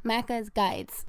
Macca's Guides.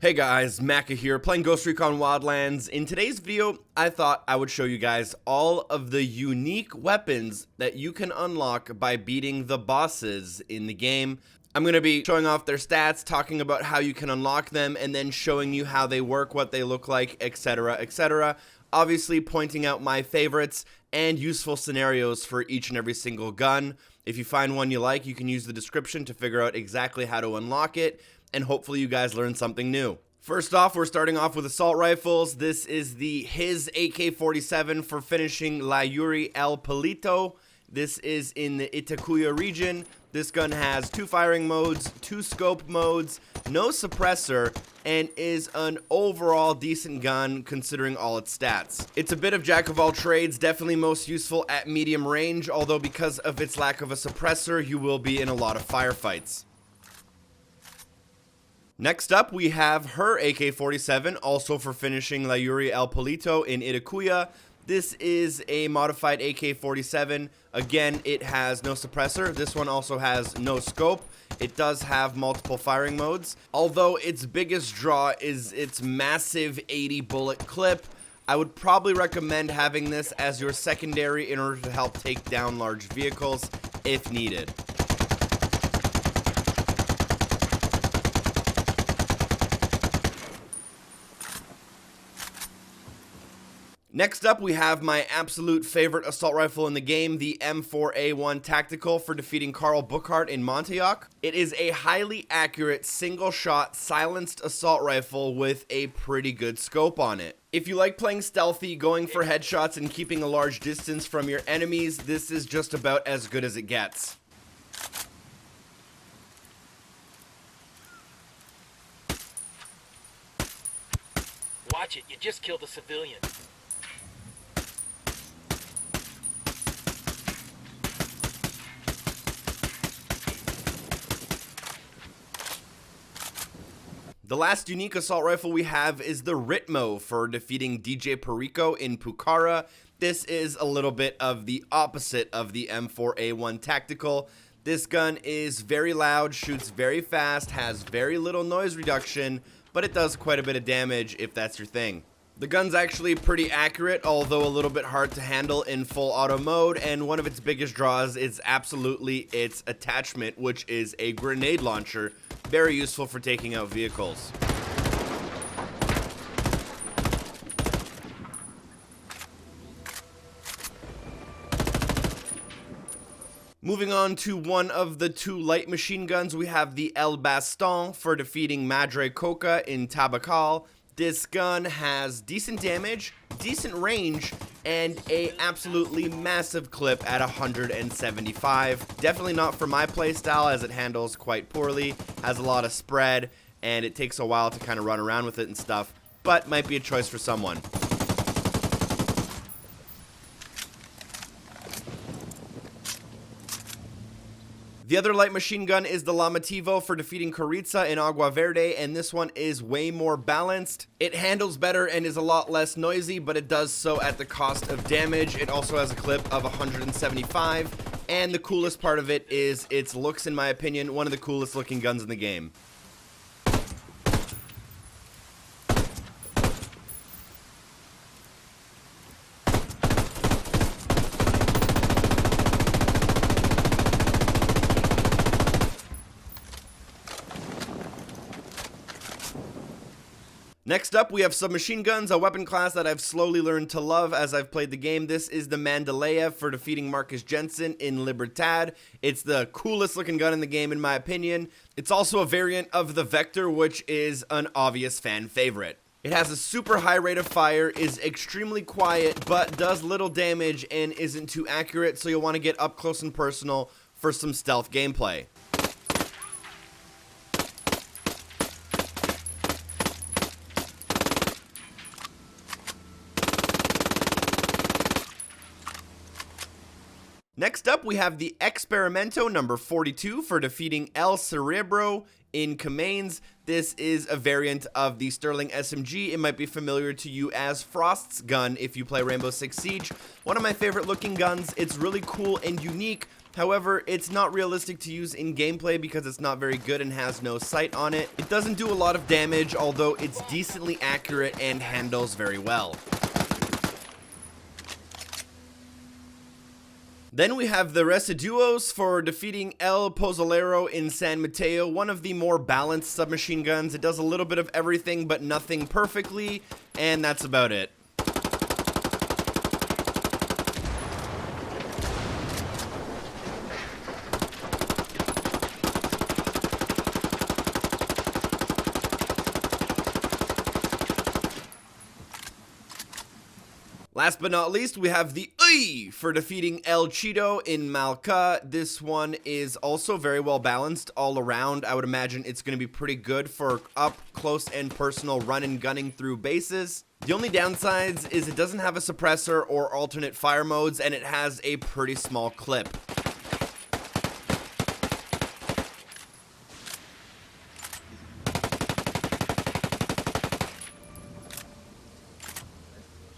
Hey guys, Macca here, playing Ghost Recon Wildlands. In today's video, I thought I would show you guys all of the unique weapons that you can unlock by beating the bosses in the game. I'm going to be showing off their stats, talking about how you can unlock them, and then showing you how they work, what they look like, etc, etc. Obviously pointing out my favorites and useful scenarios for each and every single gun. If you find one you like, you can use the description to figure out exactly how to unlock it, and hopefully you guys learn something new. First off, we're starting off with assault rifles. This is his AK-47 for finishing La Yuri El Polito. This is in the Itacua region. This gun has 2 firing modes, 2 scope modes, no suppressor, and is an overall decent gun considering all its stats. It's a bit of jack of all trades, definitely most useful at medium range, although because of its lack of a suppressor, you will be in a lot of firefights. Next up, we have her AK-47, also for finishing La Yuri El Polito in Itacua. This is a modified AK-47. Again, it has no suppressor. This one also has no scope. It does have multiple firing modes, although its biggest draw is its massive 80 bullet clip. I would probably recommend having this as your secondary in order to help take down large vehicles if needed. Next up, we have my absolute favorite assault rifle in the game, the M4a1 Tactical for defeating Bookhart in Montuyoc. It is a highly accurate, single-shot, silenced assault rifle with a pretty good scope on it. If you like playing stealthy, going for headshots, and keeping a large distance from your enemies, this is just about as good as it gets. Watch it, you just killed a civilian. The last unique assault rifle we have is the Ritmo for defeating DJ Perico in Pucara. This is a little bit of the opposite of the M4a1 Tactical. This gun is very loud, shoots very fast, has very little noise reduction, but it does quite a bit of damage if that's your thing. The gun's actually pretty accurate, although a little bit hard to handle in full auto mode, and one of its biggest draws is absolutely its attachment, which is a grenade launcher. Very useful for taking out vehicles. Moving on to one of the 2 light machine guns, we have the El Baston for defeating Madre Coca in Tabacal. This gun has decent damage, decent range, and a absolutely massive clip at 175. Definitely not for my playstyle as it handles quite poorly, has a lot of spread, and it takes a while to kind of run around with it and stuff, but might be a choice for someone. The other light machine gun is the Llamativo for defeating Carzita in Agua Verde, and this one is way more balanced. It handles better and is a lot less noisy, but it does so at the cost of damage. It also has a clip of 175, and the coolest part of it is its looks, in my opinion, one of the coolest looking guns in the game. Next up, we have Submachine Guns, a weapon class that I've slowly learned to love as I've played the game. This is the Mendeleyev for defeating Jensen in Libertad. It's the coolest looking gun in the game in my opinion. It's also a variant of the Vector, which is an obvious fan favorite. It has a super high rate of fire, is extremely quiet, but does little damage and isn't too accurate, so you'll want to get up close and personal for some stealth gameplay. Next up, we have the Experimento number 42 for defeating El Cerebro in Caimanes. This is a variant of the Sterling SMG. It might be familiar to you as Frost's gun if you play Rainbow Six Siege. One of my favorite looking guns. It's really cool and unique, However, it's not realistic to use in gameplay because it's not very good and has no sight on it. It doesn't do a lot of damage, although it's decently accurate and handles very well. Then we have the Residuos for defeating El Pozolero in San Mateo, one of the more balanced submachine guns. It does a little bit of everything but nothing perfectly, and that's about it. Last but not least, we have the Uy for defeating El Chido in Malca. This one is also very well balanced all around. I would imagine it's going to be pretty good for up close and personal run and gunning through bases. The only downsides is it doesn't have a suppressor or alternate fire modes, and it has a pretty small clip.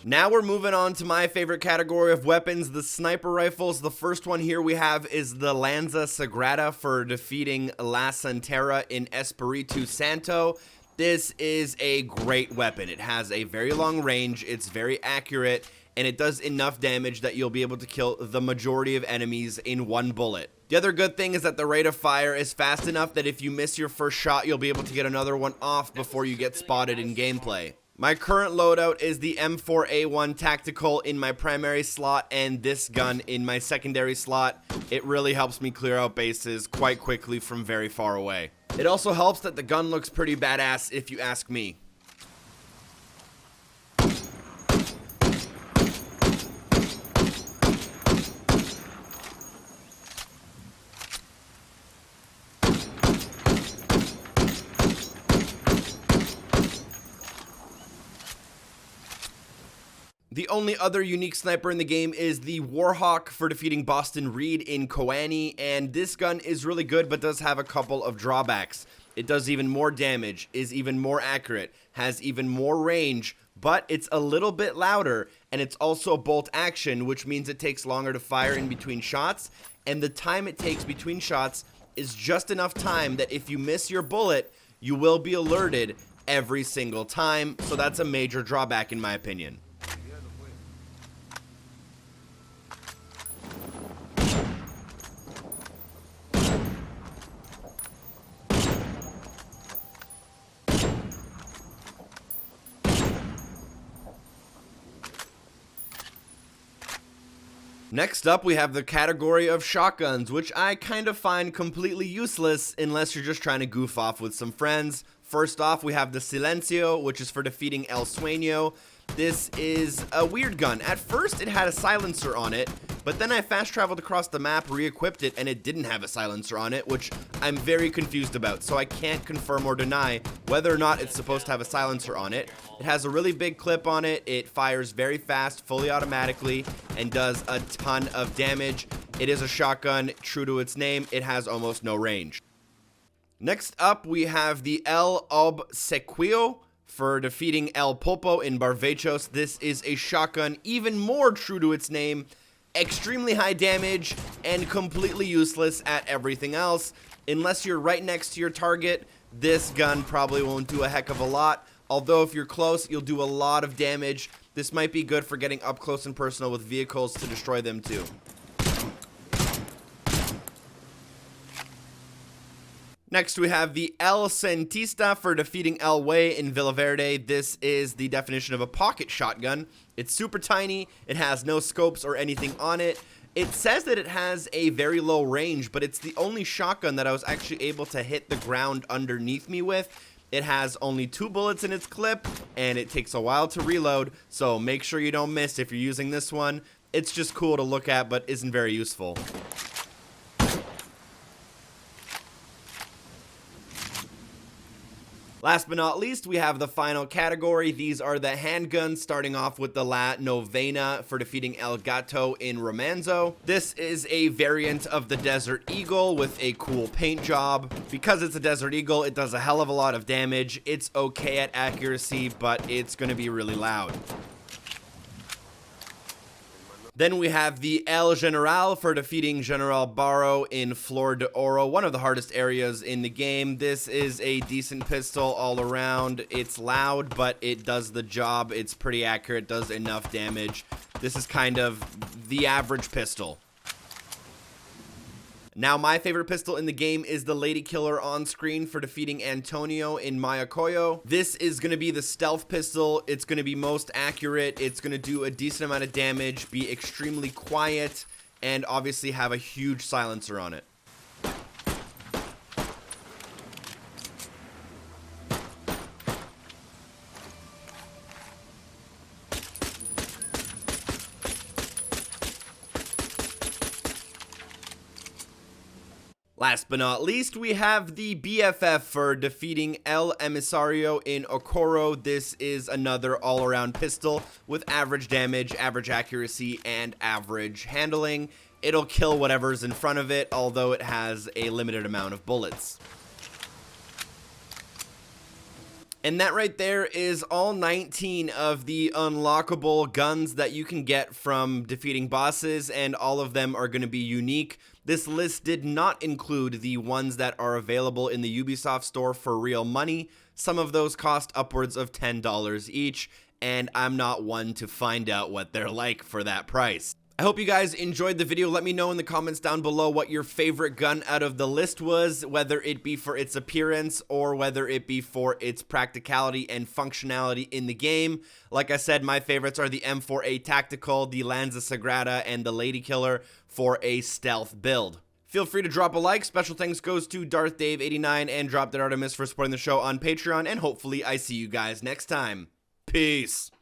Now we're moving on to my favorite category of weapons, the sniper rifles. The first one here we have is the Lanza Sagrada for defeating La Santera in Espiritu Santo. This is a great weapon. It has a very long range, it's very accurate, and it does enough damage that you'll be able to kill the majority of enemies in one bullet. The other good thing is that the rate of fire is fast enough that if you miss your first shot, you'll be able to get another one off before you get spotted in gameplay. My current loadout is the M4a1 Tactical in my primary slot and this gun in my secondary slot. It really helps me clear out bases quite quickly from very far away. It also helps that the gun looks pretty badass if you ask me. The only other unique sniper in the game is the Warhawk for defeating Boston Reed in Koani, and this gun is really good but does have a couple of drawbacks. It does even more damage, is even more accurate, has even more range, but it's a little bit louder, and it's also bolt action, which means it takes longer to fire in between shots, and the time it takes between shots is just enough time that if you miss your bullet, you will be alerted every single time, so that's a major drawback in my opinion. Next up, we have the category of shotguns, which I kind of find completely useless unless you're just trying to goof off with some friends. First off, we have the Silencio, which is for defeating El Sueño. This is a weird gun. At first, it had a silencer on it, but then I fast traveled across the map, re-equipped it, and it didn't have a silencer on it, which I'm very confused about, so I can't confirm or deny whether or not it's supposed to have a silencer on it. It has a really big clip on it, it fires very fast, fully automatically, and does a ton of damage. It is a shotgun, true to its name, it has almost no range. Next up, we have the El Obsequio for defeating El Popo in Barbechos. This is a shotgun, even more true to its name, extremely high damage, and completely useless at everything else. Unless you're right next to your target, this gun probably won't do a heck of a lot. Although if you're close, you'll do a lot of damage. This might be good for getting up close and personal with vehicles to destroy them too. Next, we have the El Centista for defeating El Way in Verde. This is the definition of a pocket shotgun. It's super tiny, it has no scopes or anything on it. It says that it has a very low range, but it's the only shotgun that I was actually able to hit the ground underneath me with. It has only 2 bullets in its clip, and it takes a while to reload, so make sure you don't miss if you're using this one. It's just cool to look at, but isn't very useful. Last but not least, we have the final category. These are the handguns, starting off with the La Novena for defeating El Gato in Romanzo. This is a variant of the Desert Eagle with a cool paint job. Because it's a Desert Eagle, it does a hell of a lot of damage. It's okay at accuracy, but it's going to be really loud. Then we have the El General for defeating General Barro in Flor de Oro, one of the hardest areas in the game. This is a decent pistol all around. It's loud, but it does the job. It's pretty accurate, does enough damage. This is kind of the average pistol. Now, my favorite pistol in the game is the Lady Killer on screen for defeating Antonio in Mayacoyo. This is going to be the stealth pistol. It's going to be most accurate. It's going to do a decent amount of damage, be extremely quiet, and obviously have a huge silencer on it. Last but not least, we have the BFF for defeating El Emisario in Okoro. This is another all-around pistol with average damage, average accuracy, and average handling. It'll kill whatever's in front of it, although it has a limited amount of bullets. And that right there is all 19 of the unlockable guns that you can get from defeating bosses, and all of them are going to be unique. This list did not include the ones that are available in the Ubisoft store for real money. Some of those cost upwards of $10 each, and I'm not one to find out what they're like for that price. I hope you guys enjoyed the video. Let me know in the comments down below what your favorite gun out of the list was, whether it be for its appearance or whether it be for its practicality and functionality in the game. Like I said, my favorites are the M4a Tactical, the Lanza Sagrada, and the Lady Killer for a stealth build. Feel free to drop a like. Special thanks goes to Darth Dave 89 and Drop Dead Artemis for supporting the show on Patreon, and hopefully I see you guys next time. Peace.